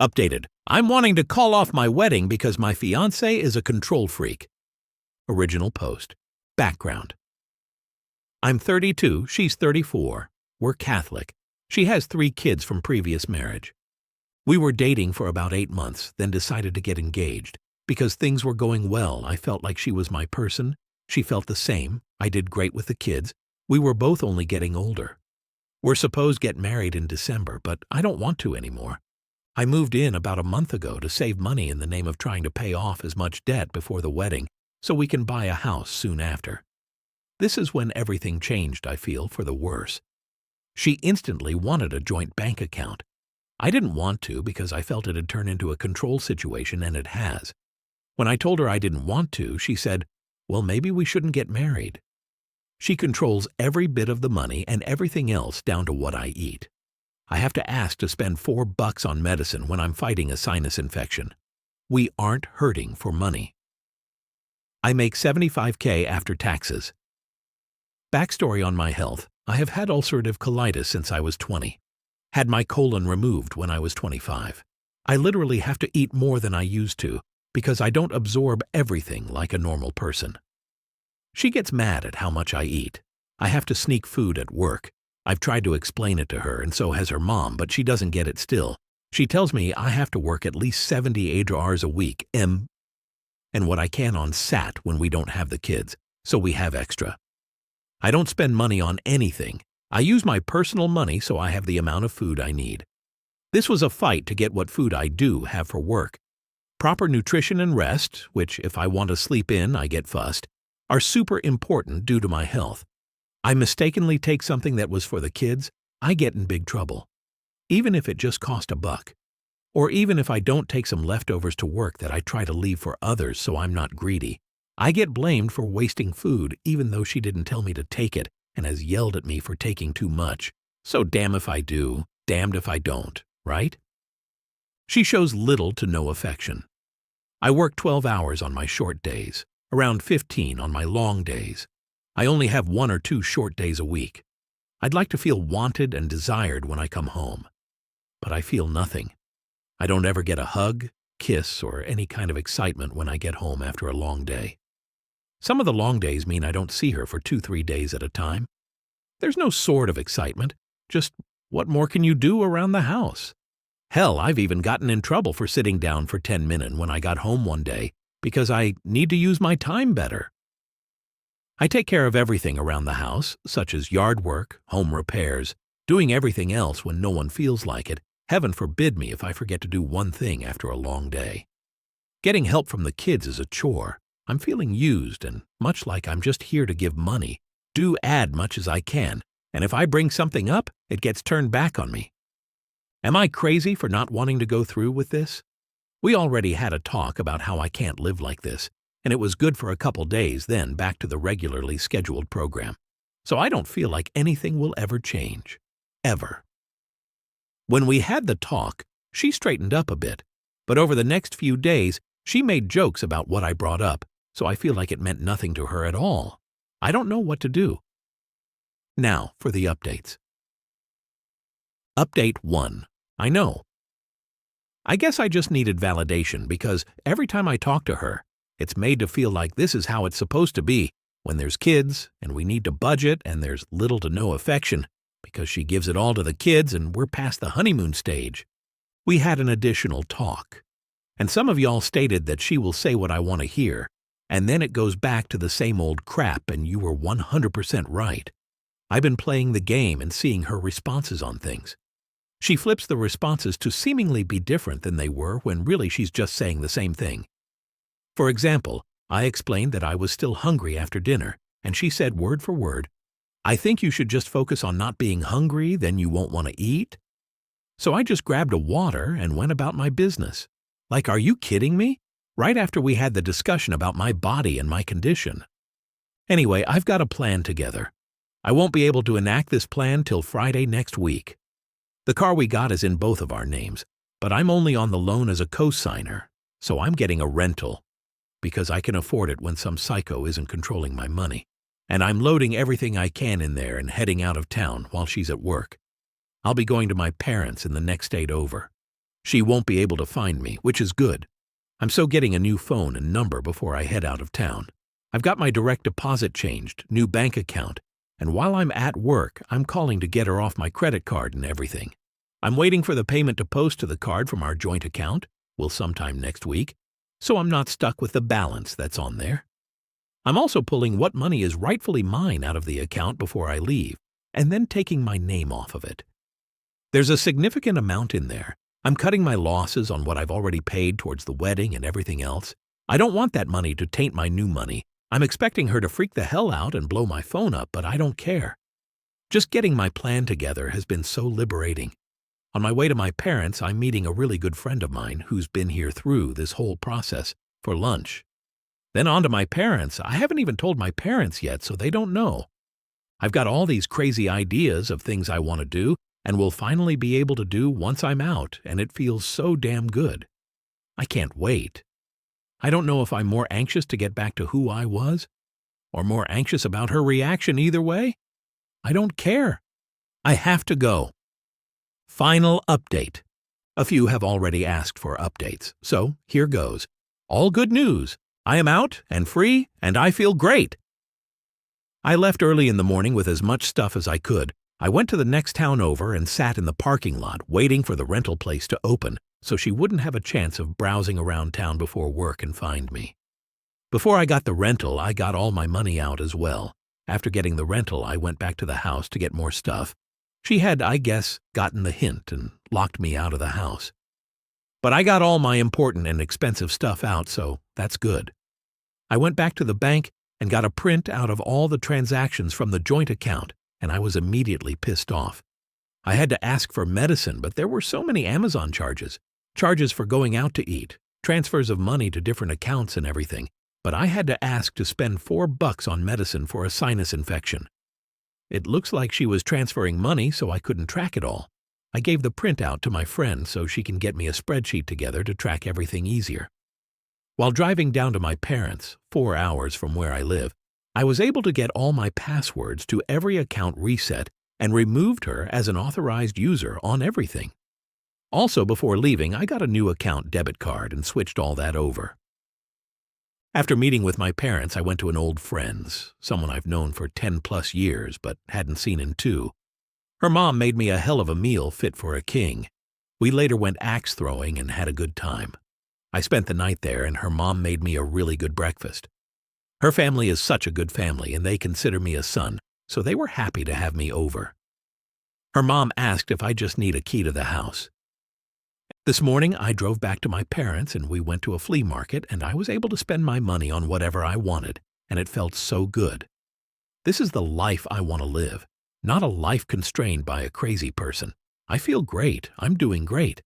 Updated. I'm wanting to call off my wedding because my fiancé is a control freak. Original post. Background. I'm 32, she's 34. We're Catholic. She has 3 kids from previous marriage. We were dating for about 8 months, then decided to get engaged. Because things were going well, I felt like she was my person. She felt the same. I did great with the kids. We were both only getting older. We're supposed to get married in December, but I don't want to anymore. I moved in about a month ago to save money in the name of trying to pay off as much debt before the wedding so we can buy a house soon after. This is when everything changed, I feel, for the worse. She instantly wanted a joint bank account. I didn't want to because I felt it had turned into a control situation, and it has. When I told her I didn't want to, she said, "Well, maybe we shouldn't get married." She controls every bit of the money and everything else down to what I eat. I have to ask to spend $4 on medicine when I'm fighting a sinus infection. We aren't hurting for money. I make $75K after taxes. Backstory on my health. I have had ulcerative colitis since I was 20. Had my colon removed when I was 25. I literally have to eat more than I used to because I don't absorb everything like a normal person. She gets mad at how much I eat. I have to sneak food at work. I've tried to explain it to her, and so has her mom, but she doesn't get it still. She tells me I have to work at least 70 hours a week, and what I can on SAT when we don't have the kids, so we have extra. I don't spend money on anything. I use my personal money so I have the amount of food I need. This was a fight to get what food I do have for work. Proper nutrition and rest, which if I want to sleep in, I get fussed, are super important due to my health. I mistakenly take something that was for the kids, I get in big trouble. Even if it just cost $1. Or even if I don't take some leftovers to work that I try to leave for others so I'm not greedy, I get blamed for wasting food even though she didn't tell me to take it and has yelled at me for taking too much. So damn if I do, damned if I don't, right? She shows little to no affection. I work 12 hours on my short days, around 15 on my long days. I only have 1 or 2 short days a week. I'd like to feel wanted and desired when I come home. But I feel nothing. I don't ever get a hug, kiss, or any kind of excitement when I get home after a long day. Some of the long days mean I don't see her for 2-3 days at a time. There's no sort of excitement, just what more can you do around the house? Hell, I've even gotten in trouble for sitting down for 10 minutes when I got home one day because I need to use my time better. I take care of everything around the house, such as yard work, home repairs, doing everything else when no one feels like it. Heaven forbid me if I forget to do one thing after a long day. Getting help from the kids is a chore. I'm feeling used, and much like I'm just here to give money, do add much as I can, and if I bring something up, it gets turned back on me. Am I crazy for not wanting to go through with this? We already had a talk about how I can't live like this, and it was good for a couple days, then back to the regularly scheduled program. So I don't feel like anything will ever change. Ever. When we had the talk, she straightened up a bit, but over the next few days, she made jokes about what I brought up, so I feel like it meant nothing to her at all. I don't know what to do. Now for the updates. Update 1. I know. I guess I just needed validation because every time I talk to her, it's made to feel like this is how it's supposed to be when there's kids and we need to budget and there's little to no affection because she gives it all to the kids and we're past the honeymoon stage. We had an additional talk, and some of y'all stated that she will say what I want to hear, and then it goes back to the same old crap, and you were 100% right. I've been playing the game and seeing her responses on things. She flips the responses to seemingly be different than they were when really she's just saying the same thing. For example, I explained that I was still hungry after dinner, and she said word for word, "I think you should just focus on not being hungry, then you won't want to eat." So I just grabbed a water and went about my business. Like, are you kidding me? Right after we had the discussion about my body and my condition. Anyway, I've got a plan together. I won't be able to enact this plan till Friday next week. The car we got is in both of our names, but I'm only on the loan as a co-signer, so I'm getting a rental because I can afford it when some psycho isn't controlling my money. And I'm loading everything I can in there and heading out of town while she's at work. I'll be going to my parents in the next state over. She won't be able to find me, which is good. I'm so getting a new phone and number before I head out of town. I've got my direct deposit changed, new bank account, and while I'm at work, I'm calling to get her off my credit card and everything. I'm waiting for the payment to post to the card from our joint account, will sometime next week, so I'm not stuck with the balance that's on there. I'm also pulling what money is rightfully mine out of the account before I leave, and then taking my name off of it. There's a significant amount in there. I'm cutting my losses on what I've already paid towards the wedding and everything else. I don't want that money to taint my new money. I'm expecting her to freak the hell out and blow my phone up, but I don't care. Just getting my plan together has been so liberating. On my way to my parents', I'm meeting a really good friend of mine who's been here through this whole process for lunch. Then on to my parents. I haven't even told my parents yet, so they don't know. I've got all these crazy ideas of things I want to do and will finally be able to do once I'm out, and it feels so damn good. I can't wait. I don't know if I'm more anxious to get back to who I was, or more anxious about her reaction either way. I don't care. I have to go. Final update. A few have already asked for updates, so here goes. All good news. I am out and free, and I feel great. I left early in the morning with as much stuff as I could. I went to the next town over and sat in the parking lot waiting for the rental place to open so she wouldn't have a chance of browsing around town before work and find me. Before I got the rental, I got all my money out as well. After getting the rental, I went back to the house to get more stuff. She had, I guess, gotten the hint and locked me out of the house. But I got all my important and expensive stuff out, so that's good. I went back to the bank and got a print out of all the transactions from the joint account, and I was immediately pissed off. I had to ask for medicine, but there were so many Amazon charges for going out to eat, transfers of money to different accounts and everything, but I had to ask to spend $4 on medicine for a sinus infection. It looks like she was transferring money, so I couldn't track it all. I gave the printout to my friend so she can get me a spreadsheet together to track everything easier. While driving down to my parents', 4 hours from where I live, I was able to get all my passwords to every account reset and removed her as an authorized user on everything. Also, before leaving, I got a new account debit card and switched all that over. After meeting with my parents, I went to an old friend's, someone I've known for 10+ years but hadn't seen in 2. Her mom made me a hell of a meal fit for a king. We later went axe throwing and had a good time. I spent the night there and her mom made me a really good breakfast. Her family is such a good family and they consider me a son, so they were happy to have me over. Her mom asked if I just need a key to the house. This morning I drove back to my parents and we went to a flea market and I was able to spend my money on whatever I wanted, and it felt so good. This is the life I want to live, not a life constrained by a crazy person. I feel great. I'm doing great.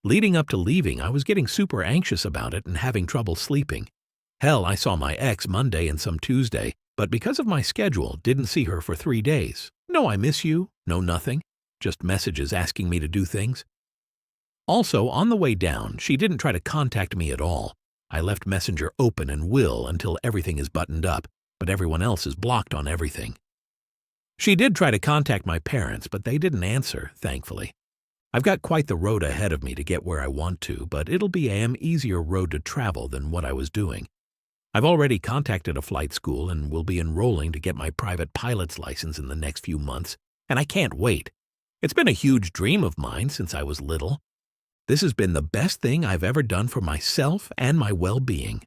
Leading up to leaving, I was getting super anxious about it and having trouble sleeping. Hell, I saw my ex Monday and some Tuesday, but because of my schedule, didn't see her for 3 days. No, I miss you. No, nothing. Just messages asking me to do things. Also, on the way down, she didn't try to contact me at all. I left Messenger open and will until everything is buttoned up, but everyone else is blocked on everything. She did try to contact my parents, but they didn't answer, thankfully. I've got quite the road ahead of me to get where I want to, but it'll be an easier road to travel than what I was doing. I've already contacted a flight school and will be enrolling to get my private pilot's license in the next few months, and I can't wait. It's been a huge dream of mine since I was little. This has been the best thing I've ever done for myself and my well-being.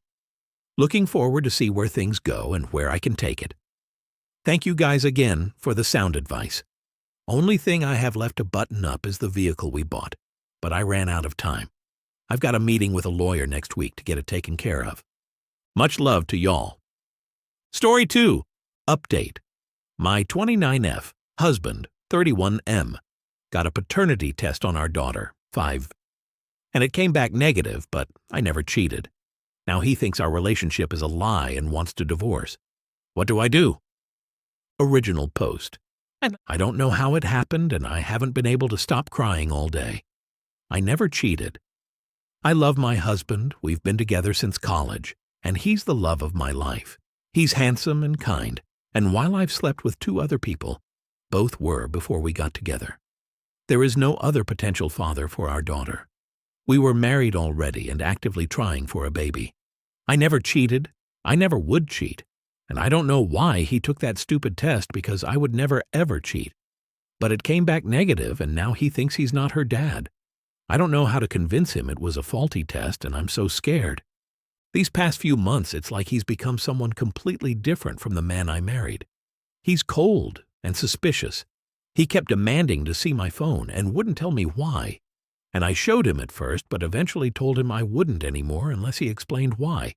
Looking forward to see where things go and where I can take it. Thank you guys again for the sound advice. Only thing I have left to button up is the vehicle we bought, but I ran out of time. I've got a meeting with a lawyer next week to get it taken care of. Much love to y'all. Story 2. Update. My 29F, husband, 31M, got a paternity test on our daughter, 5, and it came back negative, but I never cheated. Now he thinks our relationship is a lie and wants to divorce. What do I do? Original post. And I don't know how it happened, and I haven't been able to stop crying all day. I never cheated. I love my husband. We've been together since college, and he's the love of my life. He's handsome and kind, and while I've slept with 2 other people, both were before we got together. There is no other potential father for our daughter. We were married already and actively trying for a baby. I never cheated. I never would cheat. And I don't know why he took that stupid test because I would never ever cheat. But it came back negative and now he thinks he's not her dad. I don't know how to convince him it was a faulty test and I'm so scared. These past few months it's like he's become someone completely different from the man I married. He's cold and suspicious. He kept demanding to see my phone and wouldn't tell me why. And I showed him at first but eventually told him I wouldn't anymore unless he explained why.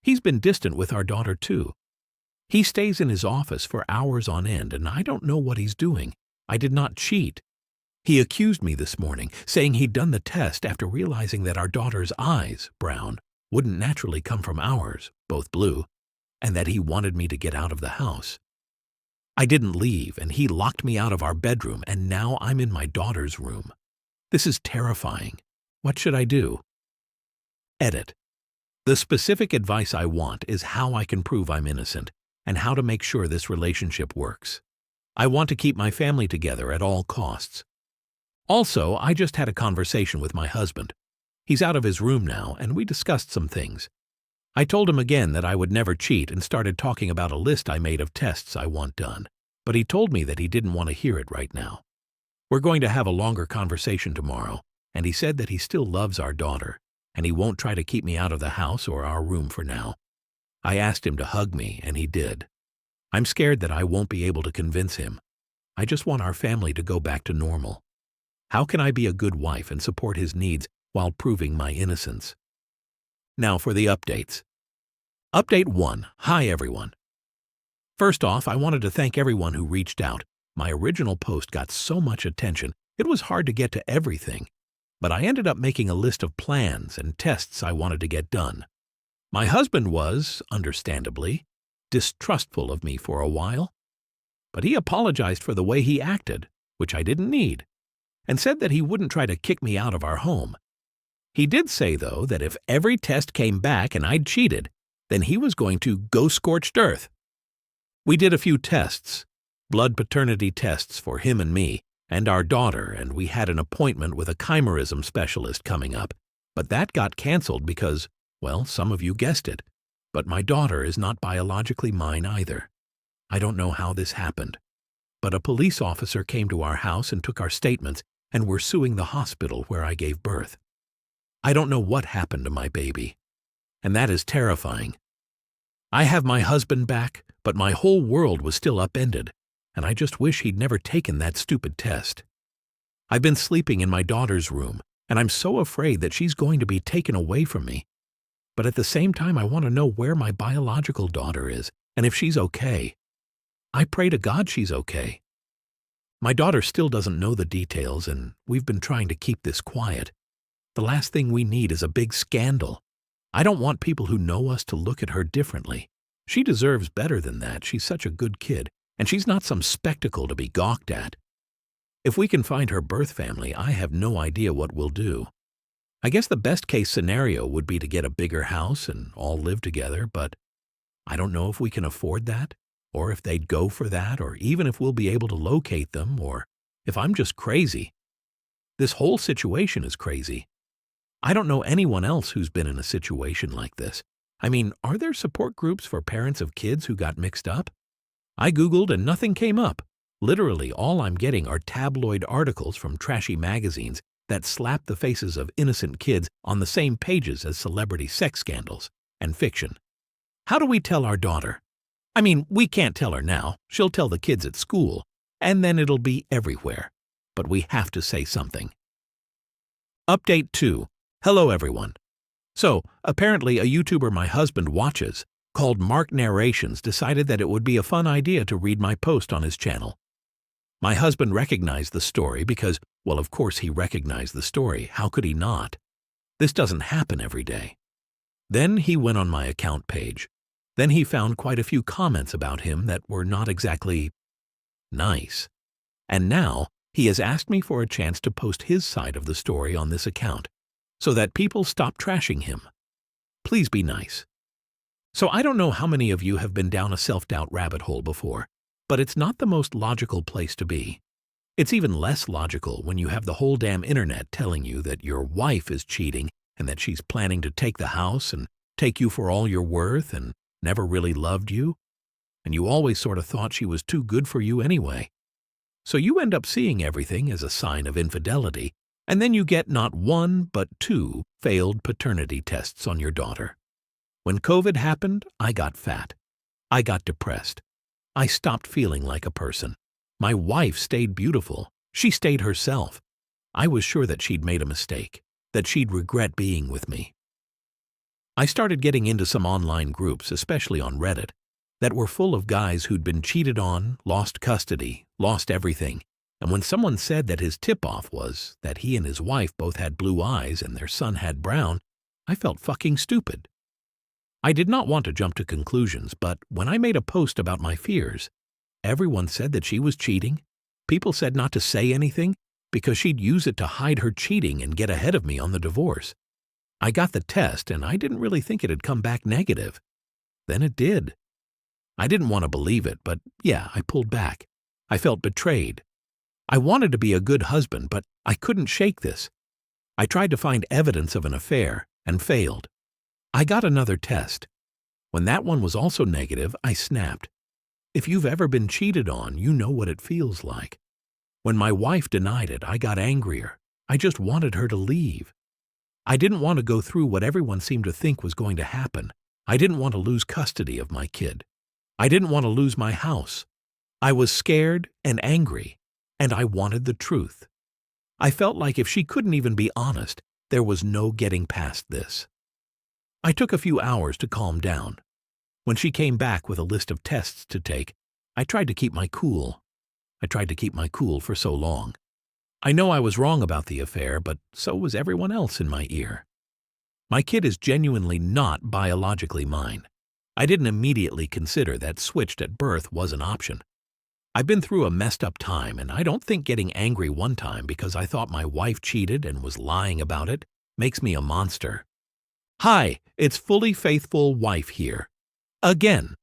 He's been distant with our daughter too. He stays in his office for hours on end and I don't know what he's doing. I did not cheat. He accused me this morning, saying he'd done the test after realizing that our daughter's eyes, brown, wouldn't naturally come from ours, both blue, and that he wanted me to get out of the house. I didn't leave and he locked me out of our bedroom and now I'm in my daughter's room. This is terrifying. What should I do? Edit. The specific advice I want is how I can prove I'm innocent and how to make sure this relationship works. I want to keep my family together at all costs. Also, I just had a conversation with my husband. He's out of his room now, and we discussed some things. I told him again that I would never cheat and started talking about a list I made of tests I want done, but he told me that he didn't want to hear it right now. We're going to have a longer conversation tomorrow, and he said that he still loves our daughter, and he won't try to keep me out of the house or our room for now. I asked him to hug me, and he did. I'm scared that I won't be able to convince him. I just want our family to go back to normal. How can I be a good wife and support his needs while proving my innocence? Now for the updates. Update 1. Hi everyone. First off, I wanted to thank everyone who reached out. My original post got so much attention, it was hard to get to everything. But I ended up making a list of plans and tests I wanted to get done. My husband was, understandably, distrustful of me for a while. But he apologized for the way he acted, which I didn't need, and said that he wouldn't try to kick me out of our home. He did say, though, that if every test came back and I'd cheated, then he was going to go scorched earth. We did a few tests, blood paternity tests for him and me, and our daughter, and we had an appointment with a chimerism specialist coming up. But that got canceled because, well, some of you guessed it, but my daughter is not biologically mine either. I don't know how this happened, but a police officer came to our house and took our statements, and we're suing the hospital where I gave birth. I don't know what happened to my baby, and that is terrifying. I have my husband back, but my whole world was still upended, and I just wish he'd never taken that stupid test. I've been sleeping in my daughter's room, and I'm so afraid that she's going to be taken away from me. But at the same time, I want to know where my biological daughter is, and if she's okay. I pray to God she's okay. My daughter still doesn't know the details, and we've been trying to keep this quiet. The last thing we need is a big scandal. I don't want people who know us to look at her differently. She deserves better than that. She's such a good kid, and she's not some spectacle to be gawked at. If we can find her birth family, I have no idea what we'll do. I guess the best-case scenario would be to get a bigger house and all live together, but I don't know if we can afford that, or if they'd go for that, or even if we'll be able to locate them, or if I'm just crazy. This whole situation is crazy. I don't know anyone else who's been in a situation like this. I mean, are there support groups for parents of kids who got mixed up? I Googled and nothing came up. Literally, all I'm getting are tabloid articles from trashy magazines that slap the faces of innocent kids on the same pages as celebrity sex scandals and fiction. How do we tell our daughter? I mean, we can't tell her now. She'll tell the kids at school, and then it'll be everywhere. But we have to say something. Update 2. Hello, everyone. So, apparently a YouTuber my husband watches, called Mark Narrations, decided that it would be a fun idea to read my post on his channel. My husband recognized the story because, well, of course he recognized the story. How could he not? This doesn't happen every day. Then he went on my account page. Then he found quite a few comments about him that were not exactly nice. And now he has asked me for a chance to post his side of the story on this account, so that people stop trashing him. Please be nice. So I don't know how many of you have been down a self-doubt rabbit hole before, but it's not the most logical place to be. It's even less logical when you have the whole damn internet telling you that your wife is cheating and that she's planning to take the house and take you for all you're worth and never really loved you, and you always sort of thought she was too good for you anyway. So you end up seeing everything as a sign of infidelity, and then you get not one but two failed paternity tests on your daughter. When COVID happened, I got fat. I got depressed. I stopped feeling like a person. My wife stayed beautiful. She stayed herself. I was sure that she'd made a mistake, that she'd regret being with me. I started getting into some online groups, especially on Reddit, that were full of guys who'd been cheated on, lost custody, lost everything, and when someone said that his tip-off was that he and his wife both had blue eyes and their son had brown, I felt fucking stupid. I did not want to jump to conclusions, but when I made a post about my fears, everyone said that she was cheating. People said not to say anything because she'd use it to hide her cheating and get ahead of me on the divorce. I got the test and I didn't really think it'd come back negative. Then it did. I didn't want to believe it, but yeah, I pulled back. I felt betrayed. I wanted to be a good husband, but I couldn't shake this. I tried to find evidence of an affair and failed. I got another test. When that one was also negative, I snapped. If you've ever been cheated on, you know what it feels like. When my wife denied it, I got angrier. I just wanted her to leave. I didn't want to go through what everyone seemed to think was going to happen. I didn't want to lose custody of my kid. I didn't want to lose my house. I was scared and angry, and I wanted the truth. I felt like if she couldn't even be honest, there was no getting past this. I took a few hours to calm down. When she came back with a list of tests to take, I tried to keep my cool. I tried to keep my cool for so long. I know I was wrong about the affair, but so was everyone else in my ear. My kid is genuinely not biologically mine. I didn't immediately consider that switched at birth was an option. I've been through a messed up time, and I don't think getting angry one time because I thought my wife cheated and was lying about it makes me a monster. Hi, it's Fully Faithful Wife here. Again.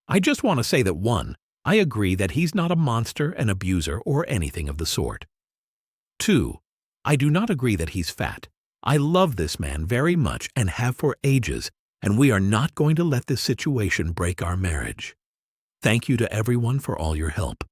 I just want to say that 1, I agree that he's not a monster, an abuser, or anything of the sort. 2, I do not agree that he's fat. I love this man very much and have for ages, and we are not going to let this situation break our marriage. Thank you to everyone for all your help.